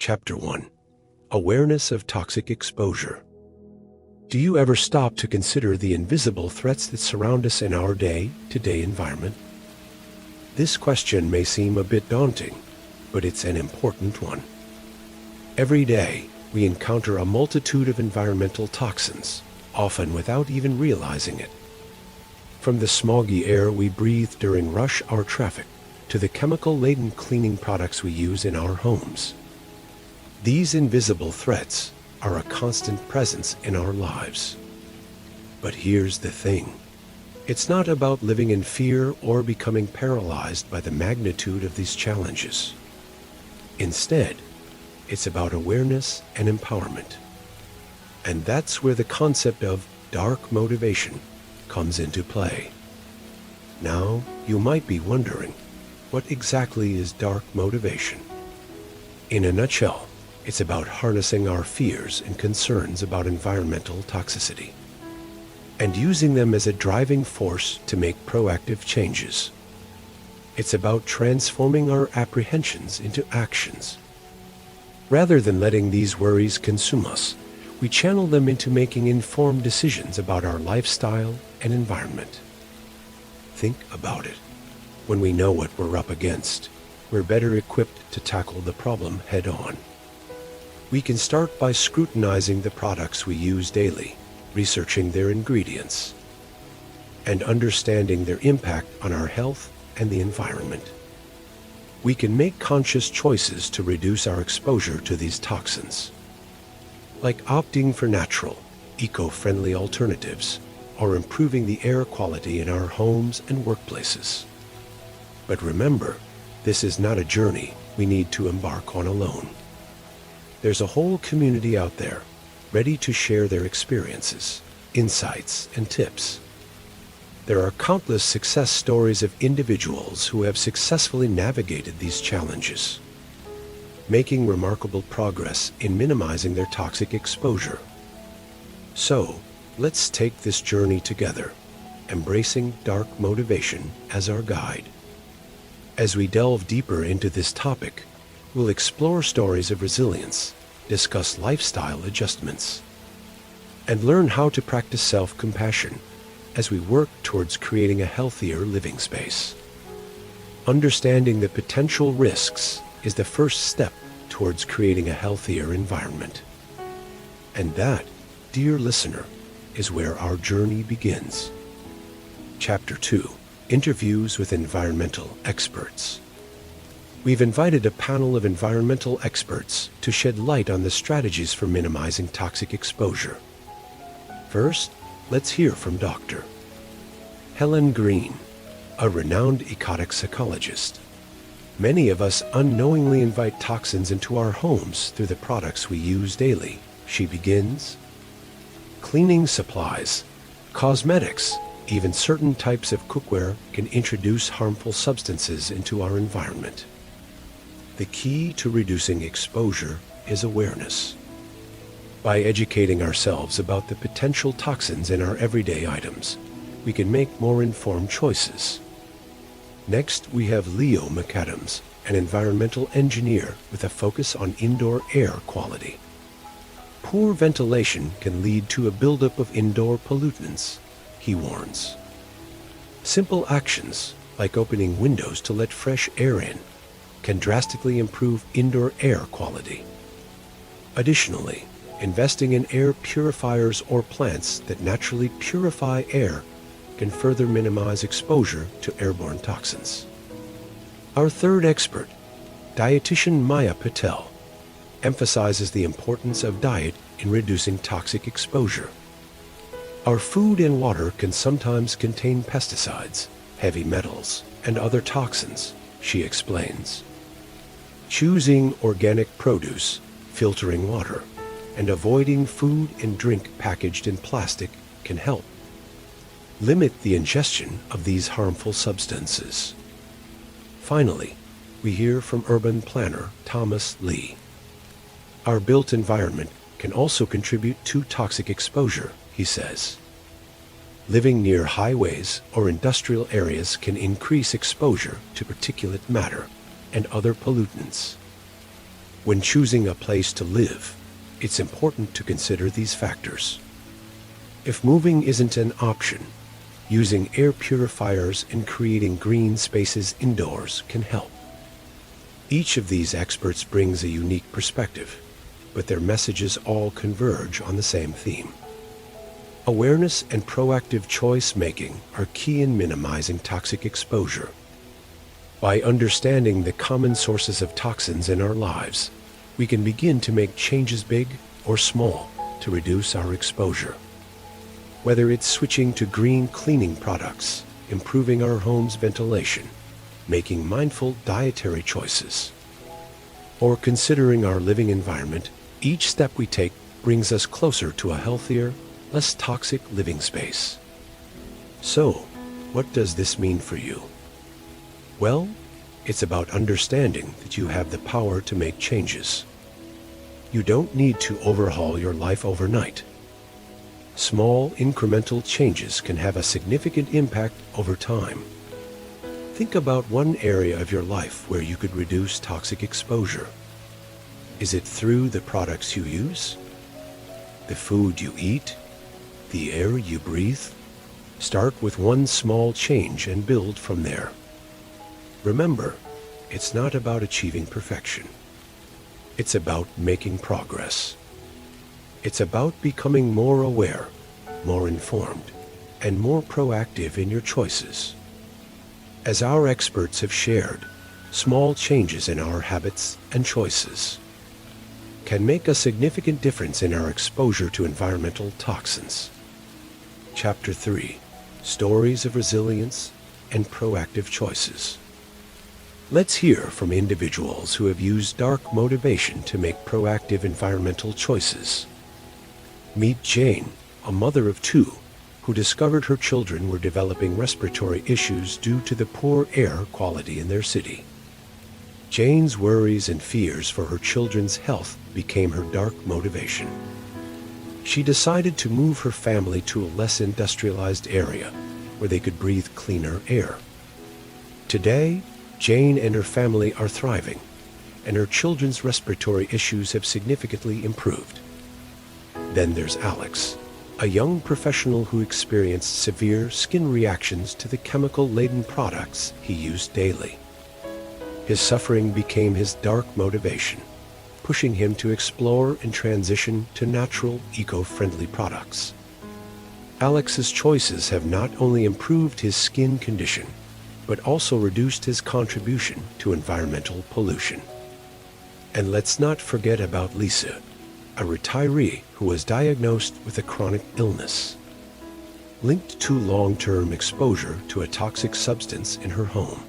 Chapter 1: Awareness of Toxic Exposure. Do you ever stop to consider the invisible threats that surround us in our day-to-day environment? This question may seem a bit daunting, but it's an important one. Every day, we encounter a multitude of environmental toxins, often without even realizing it. From the smoggy air we breathe during rush hour traffic, to the chemical-laden cleaning products we use in our homes. These invisible threats are a constant presence in our lives. But here's the thing. It's not about living in fear or becoming paralyzed by the magnitude of these challenges. Instead, it's about awareness and empowerment. And that's where the concept of dark motivation comes into play. Now, you might be wondering, what exactly is dark motivation? In a nutshell, it's about harnessing our fears and concerns about environmental toxicity and using them as a driving force to make proactive changes. It's about transforming our apprehensions into actions. Rather than letting these worries consume us, we channel them into making informed decisions about our lifestyle and environment. Think about it. When we know what we're up against, we're better equipped to tackle the problem head-on. We can start by scrutinizing the products we use daily, researching their ingredients, and understanding their impact on our health and the environment. We can make conscious choices to reduce our exposure to these toxins, like opting for natural, eco-friendly alternatives, or improving the air quality in our homes and workplaces. But remember, this is not a journey we need to embark on alone. There's a whole community out there, ready to share their experiences, insights, and tips. There are countless success stories of individuals who have successfully navigated these challenges, making remarkable progress in minimizing their toxic exposure. So, let's take this journey together, embracing dark motivation as our guide. As we delve deeper into this topic, we'll explore stories of resilience, discuss lifestyle adjustments, and learn how to practice self-compassion as we work towards creating a healthier living space. Understanding the potential risks is the first step towards creating a healthier environment. And that, dear listener, is where our journey begins. Chapter 2: Interviews with Environmental Experts. We've invited a panel of environmental experts to shed light on the strategies for minimizing toxic exposure. First, let's hear from Dr. Helen Green, a renowned ecotic psychologist. Many of us unknowingly invite toxins into our homes through the products we use daily. She begins. Cleaning supplies, cosmetics, even certain types of cookware can introduce harmful substances into our environment. The key to reducing exposure is awareness. By educating ourselves about the potential toxins in our everyday items, we can make more informed choices. Next, we have Leo McAdams, an environmental engineer with a focus on indoor air quality. Poor ventilation can lead to a buildup of indoor pollutants, he warns. Simple actions, like opening windows to let fresh air in, can drastically improve indoor air quality. Additionally, investing in air purifiers or plants that naturally purify air can further minimize exposure to airborne toxins. Our third expert, dietitian Maya Patel, emphasizes the importance of diet in reducing toxic exposure. Our food and water can sometimes contain pesticides, heavy metals, and other toxins, she explains. Choosing organic produce, filtering water, and avoiding food and drink packaged in plastic can help limit the ingestion of these harmful substances. Finally, we hear from urban planner Thomas Lee. Our built environment can also contribute to toxic exposure, he says. Living near highways or industrial areas can increase exposure to particulate matter and other pollutants. When choosing a place to live, it's important to consider these factors. If moving isn't an option, using air purifiers and creating green spaces indoors can help. Each of these experts brings a unique perspective, but their messages all converge on the same theme. Awareness and proactive choice-making are key in minimizing toxic exposure. By understanding the common sources of toxins in our lives, we can begin to make changes big or small to reduce our exposure. Whether it's switching to green cleaning products, improving our home's ventilation, making mindful dietary choices, or considering our living environment, each step we take brings us closer to a healthier, less toxic living space. So, what does this mean for you? Well, it's about understanding that you have the power to make changes. You don't need to overhaul your life overnight. Small, incremental changes can have a significant impact over time. Think about one area of your life where you could reduce toxic exposure. Is it through the products you use? The food you eat? The air you breathe? Start with one small change and build from there. Remember, it's not about achieving perfection. It's about making progress. It's about becoming more aware, more informed, and more proactive in your choices. As our experts have shared, small changes in our habits and choices can make a significant difference in our exposure to environmental toxins. Chapter 3: Stories of Resilience and Proactive Choices. Let's hear from individuals who have used dark motivation to make proactive environmental choices. Meet Jane, a mother of 2, who discovered her children were developing respiratory issues due to the poor air quality in their city. Jane's worries and fears for her children's health became her dark motivation. She decided to move her family to a less industrialized area where they could breathe cleaner air. Today, Jane and her family are thriving, and her children's respiratory issues have significantly improved. Then there's Alex, a young professional who experienced severe skin reactions to the chemical-laden products he used daily. His suffering became his dark motivation, pushing him to explore and transition to natural, eco-friendly products. Alex's choices have not only improved his skin condition, but also reduced his contribution to environmental pollution. And let's not forget about Lisa, a retiree who was diagnosed with a chronic illness linked to long-term exposure to a toxic substance in her home.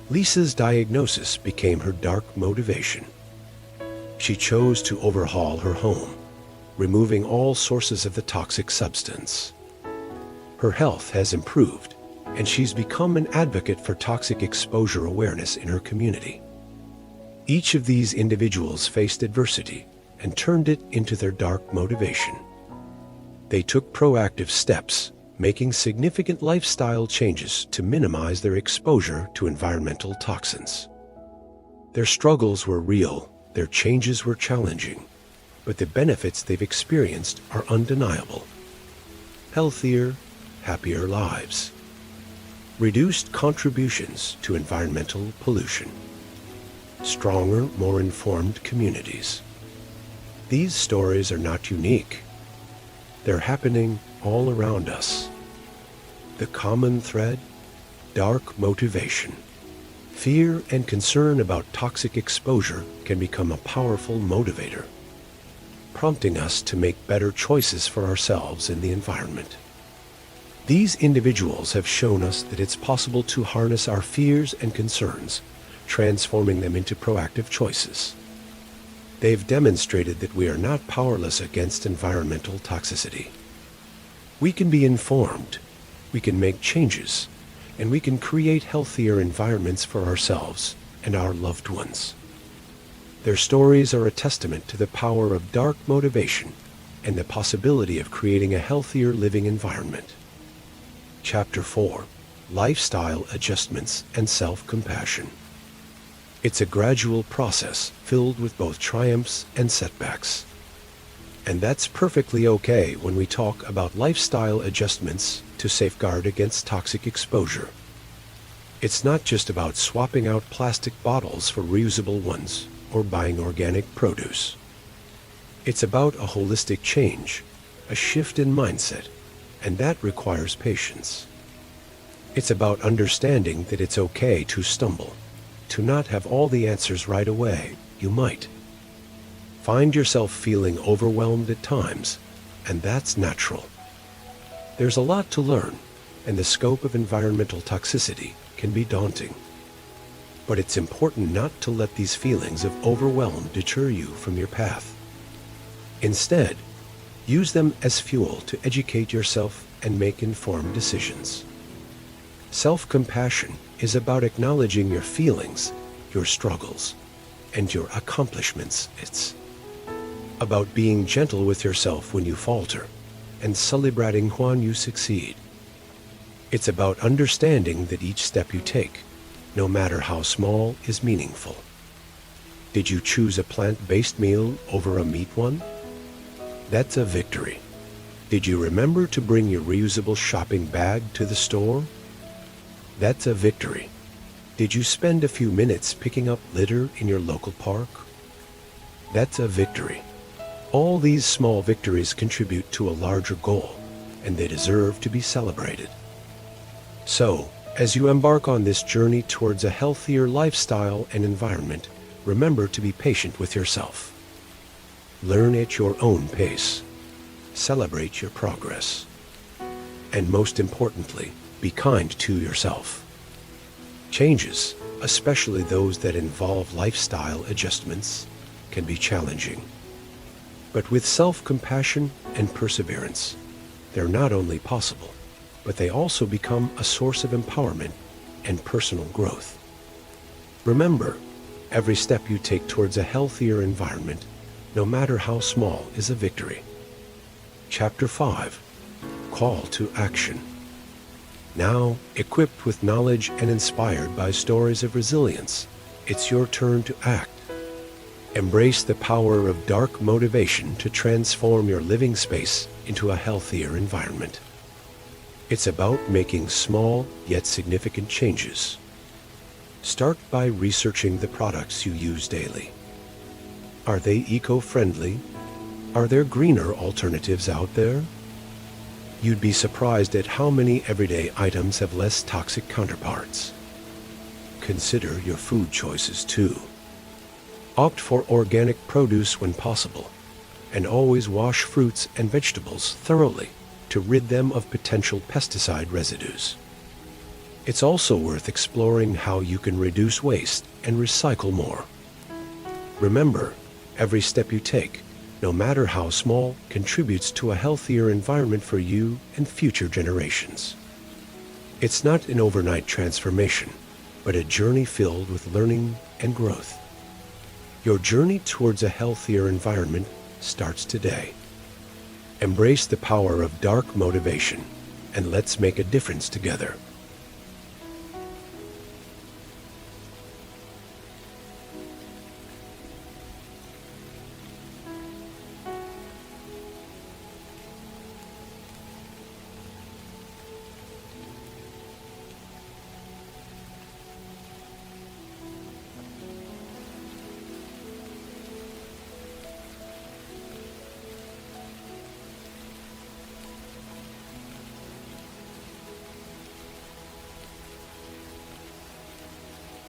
Lisa's diagnosis became her dark motivation. She chose to overhaul her home, removing all sources of the toxic substance. Her health has improved, and she's become an advocate for toxic exposure awareness in her community. Each of these individuals faced adversity and turned it into their dark motivation. They took proactive steps, making significant lifestyle changes to minimize their exposure to environmental toxins. Their struggles were real, their changes were challenging, but the benefits they've experienced are undeniable. Healthier, happier lives. Reduced contributions to environmental pollution. Stronger, more informed communities. These stories are not unique. They're happening all around us. The common thread? Dark motivation. Fear and concern about toxic exposure can become a powerful motivator, prompting us to make better choices for ourselves and the environment. These individuals have shown us that it's possible to harness our fears and concerns, transforming them into proactive choices. They've demonstrated that we are not powerless against environmental toxicity. We can be informed, we can make changes, and we can create healthier environments for ourselves and our loved ones. Their stories are a testament to the power of dark motivation and the possibility of creating a healthier living environment. Chapter 4: Lifestyle Adjustments and Self-Compassion. It's a gradual process filled with both triumphs and setbacks. And that's perfectly okay when we talk about lifestyle adjustments to safeguard against toxic exposure. It's not just about swapping out plastic bottles for reusable ones or buying organic produce. It's about a holistic change, a shift in mindset, and that requires patience. It's about understanding that it's okay to stumble, to not have all the answers right away. You might find yourself feeling overwhelmed at times, and that's natural. There's a lot to learn, and the scope of environmental toxicity can be daunting. But it's important not to let these feelings of overwhelm deter you from your path. Instead, use them as fuel to educate yourself and make informed decisions. Self-compassion is about acknowledging your feelings, your struggles, and your accomplishments. It's about being gentle with yourself when you falter and celebrating when you succeed. It's about understanding that each step you take, no matter how small, is meaningful. Did you choose a plant-based meal over a meat one? That's a victory. Did you remember to bring your reusable shopping bag to the store? That's a victory. Did you spend a few minutes picking up litter in your local park? That's a victory. All these small victories contribute to a larger goal, and they deserve to be celebrated. So, as you embark on this journey towards a healthier lifestyle and environment, remember to be patient with yourself. Learn at your own pace. Celebrate your progress. And most importantly, be kind to yourself. Changes, especially those that involve lifestyle adjustments, can be challenging. But with self-compassion and perseverance, they're not only possible, but they also become a source of empowerment and personal growth. Remember, every step you take towards a healthier environment, no matter how small, is a victory. Chapter 5. Call to Action. Now, equipped with knowledge and inspired by stories of resilience, it's your turn to act. Embrace the power of dark motivation to transform your living space into a healthier environment. It's about making small yet significant changes. Start by researching the products you use daily. Are they eco-friendly? Are there greener alternatives out there? You'd be surprised at how many everyday items have less toxic counterparts. Consider your food choices too. Opt for organic produce when possible, and always wash fruits and vegetables thoroughly to rid them of potential pesticide residues. It's also worth exploring how you can reduce waste and recycle more. Remember, every step you take, no matter how small, contributes to a healthier environment for you and future generations. It's not an overnight transformation, but a journey filled with learning and growth. Your journey towards a healthier environment starts today. Embrace the power of dark motivation, and let's make a difference together.